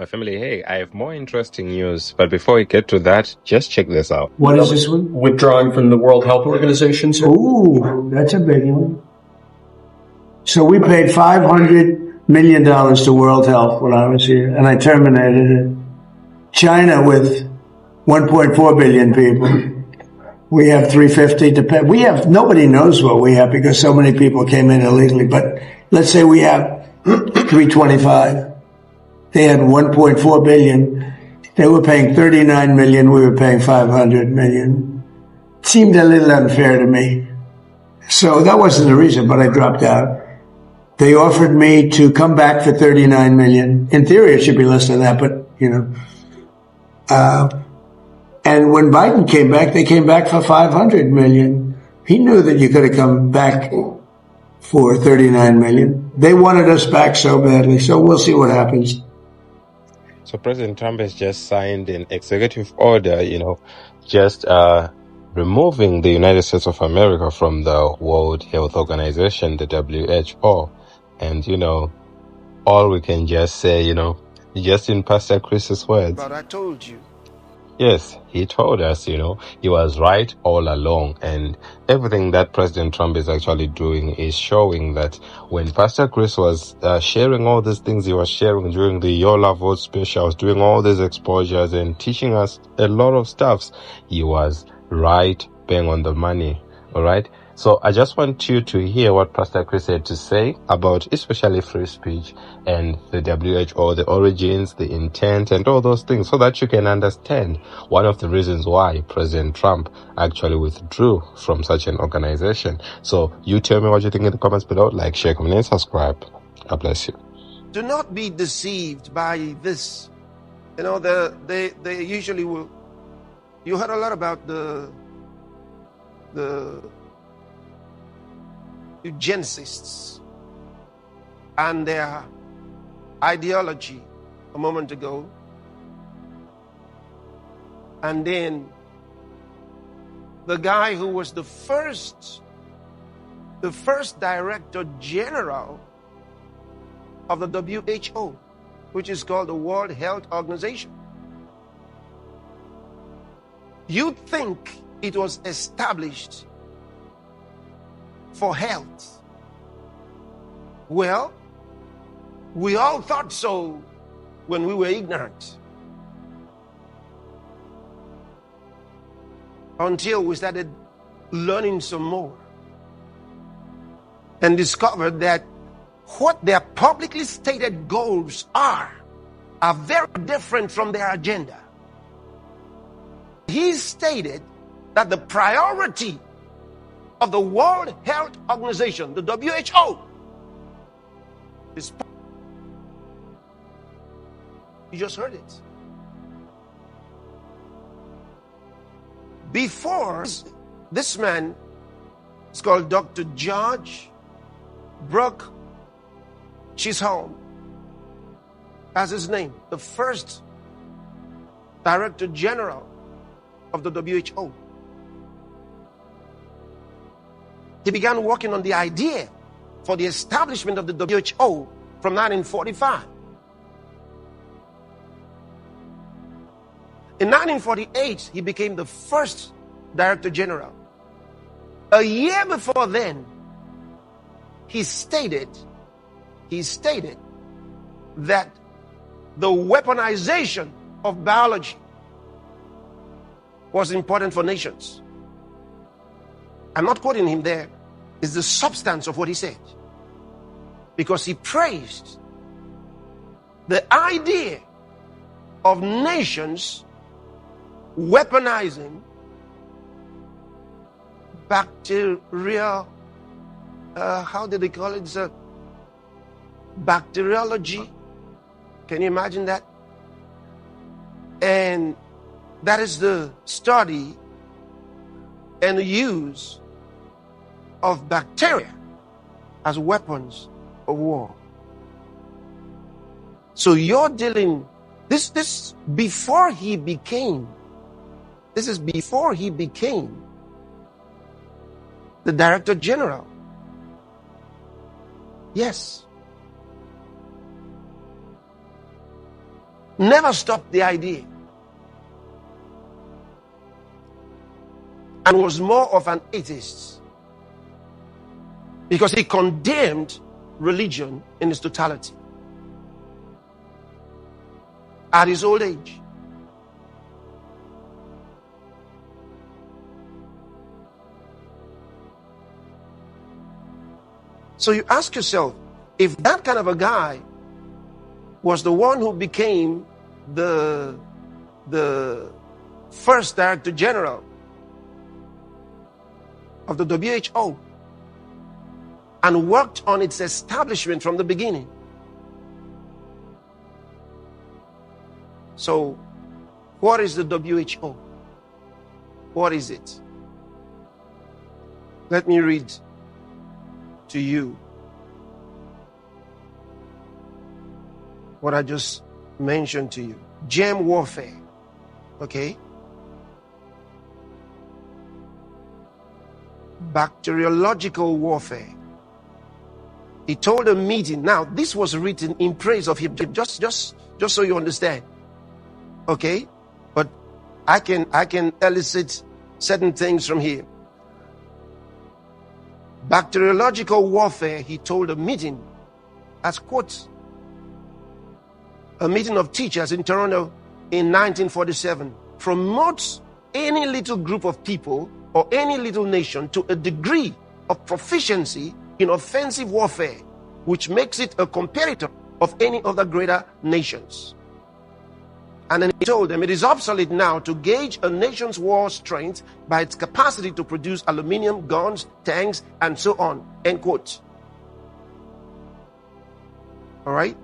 My family, hey, I have more interesting news, but before we get to that, just check this out. What is this one? Withdrawing from the World Health Organization, sir? Ooh, that's a big one. So we paid $500 million to World Health when I was here, and I terminated it. China with 1.4 billion people. We have 350 to pay. Nobody knows what we have because so many people came in illegally, but let's say we have 325. They had 1.4 billion. They were paying 39 million. We were paying 500 million. It seemed a little unfair to me. So that wasn't the reason, but I dropped out. They offered me to come back for 39 million. In theory, it should be less than that, but, and when Biden came back, they came back for 500 million. He knew that you could have come back for 39 million. They wanted us back so badly, so we'll see what happens. So President Trump has just signed an executive order, just removing the United States of America from the World Health Organization, the W.H.O. And, all we can just say, just in Pastor Chris's words. But I told you. Yes, he told us, he was right all along. And everything that President Trump is actually doing is showing that when Pastor Chris was sharing all these things he was sharing during the Your Love Vote specials, doing all these exposures and teaching us a lot of stuffs, he was right, bang on the money. All right. So I just want you to hear what Pastor Chris had to say about especially free speech and the WHO, the origins, the intent, and all those things, so that you can understand one of the reasons why President Trump actually withdrew from such an organization. So you tell me what you think in the comments below. Like, share, comment, and subscribe. God bless you. Do not be deceived by this. They usually will. You heard a lot about the eugenicists and their ideology a moment ago, and then the guy who was the first director general of the WHO, which is called the World Health Organization. You'd think it was established for health. Well, we all thought so when we were ignorant, until we started learning some more and discovered that what their publicly stated goals are very different from their agenda. He stated that the priority of the World Health Organization, the WHO, is, you just heard it. Before, this man is called Dr. George Brook Chisholm, as his name, the first Director General of the WHO. He began working on the idea for the establishment of the WHO from 1945. In 1948, he became the first Director General. A year before then, he stated that the weaponization of biology was important for nations. I'm not quoting him there. It's the substance of what he said. Because he praised the idea of nations weaponizing bacterial, how did they call it? Bacteriology. Can you imagine that? And that is the study and the use of bacteria as weapons of war. So you're dealing, this is before he became the Director General. Yes. never stopped the idea, and was more of an atheist because he condemned religion in its totality at his old age. So you ask yourself, if that kind of a guy was the one who became the first director general of the W.H.O. and worked on its establishment from the beginning. So, what is the W.H.O? What is it? Let me read to you what I just mentioned to you. Germ warfare. Okay? Bacteriological warfare. He told a meeting. Now, this was written in praise of him, just so you understand. Okay? But I can elicit certain things from here. Bacteriological warfare, he told a meeting, as quotes, a meeting of teachers in Toronto in 1947, promotes any little group of people or any little nation to a degree of proficiency in offensive warfare, which makes it a competitor of any other greater nations. And then he told them, it is obsolete now to gauge a nation's war strength by its capacity to produce aluminium, guns, tanks, and so on. End quote. All right?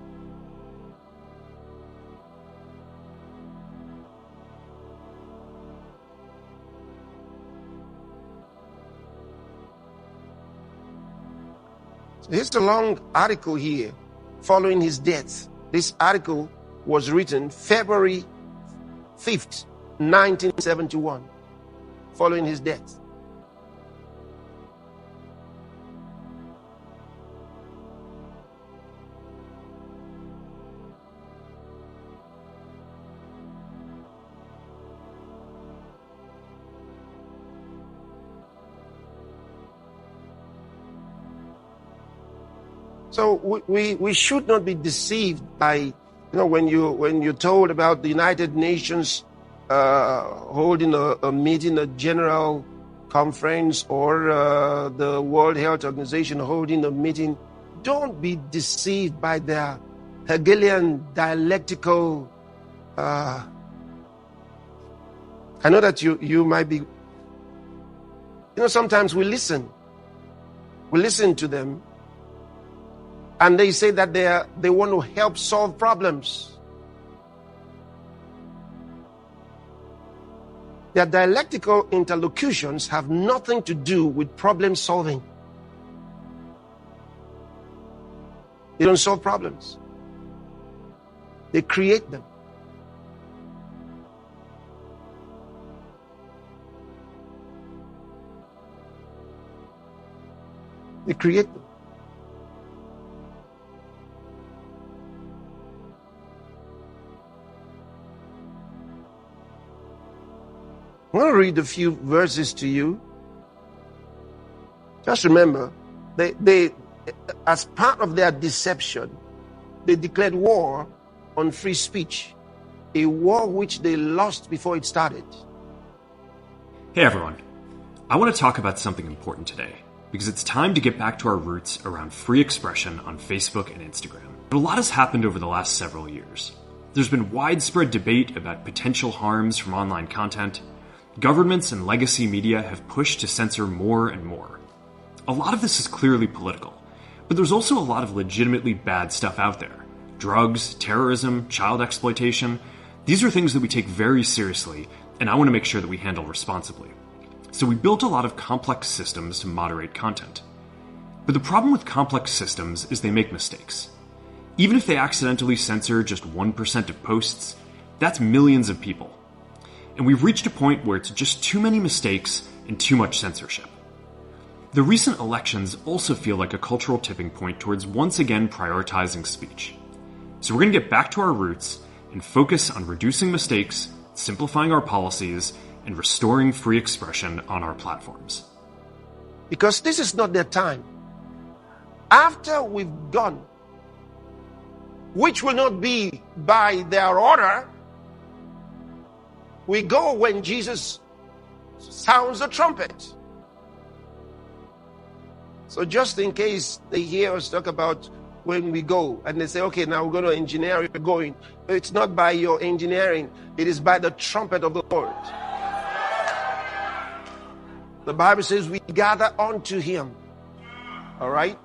So here's a long article here following his death. This article was written February 5th, 1971, following his death. So we should not be deceived by, when you're told about the United Nations holding a meeting, a general conference, or the World Health Organization holding a meeting, don't be deceived by their Hegelian dialectical. I know that you might be. Sometimes we listen to them, and they say that they want to help solve problems. Their dialectical interlocutions have nothing to do with problem solving. They don't solve problems. They create them. They create them. I'm going to read a few verses to you. Just remember, they as part of their deception, they declared war on free speech, a war which they lost before it started. Hey everyone, I want to talk about something important today, because it's time to get back to our roots around free expression on Facebook and Instagram. But a lot has happened over the last several years. There's been widespread debate about potential harms from online content. Governments and legacy media have pushed to censor more and more. A lot of this is clearly political, but there's also a lot of legitimately bad stuff out there. Drugs, terrorism, child exploitation. These are things that we take very seriously, and I want to make sure that we handle responsibly. So we built a lot of complex systems to moderate content. But the problem with complex systems is they make mistakes. Even if they accidentally censor just 1% of posts, that's millions of people. And we've reached a point where it's just too many mistakes and too much censorship. The recent elections also feel like a cultural tipping point towards once again prioritizing speech. So we're going to get back to our roots and focus on reducing mistakes, simplifying our policies, and restoring free expression on our platforms. Because this is not their time. After we've gone, which will not be by their order, we go when Jesus sounds the trumpet. So just in case they hear us talk about when we go and they say, okay, now we're going to engineer, you're going. It's not by your engineering, it is by the trumpet of the Lord. The Bible says we gather unto him. All right?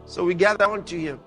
So we gather unto him.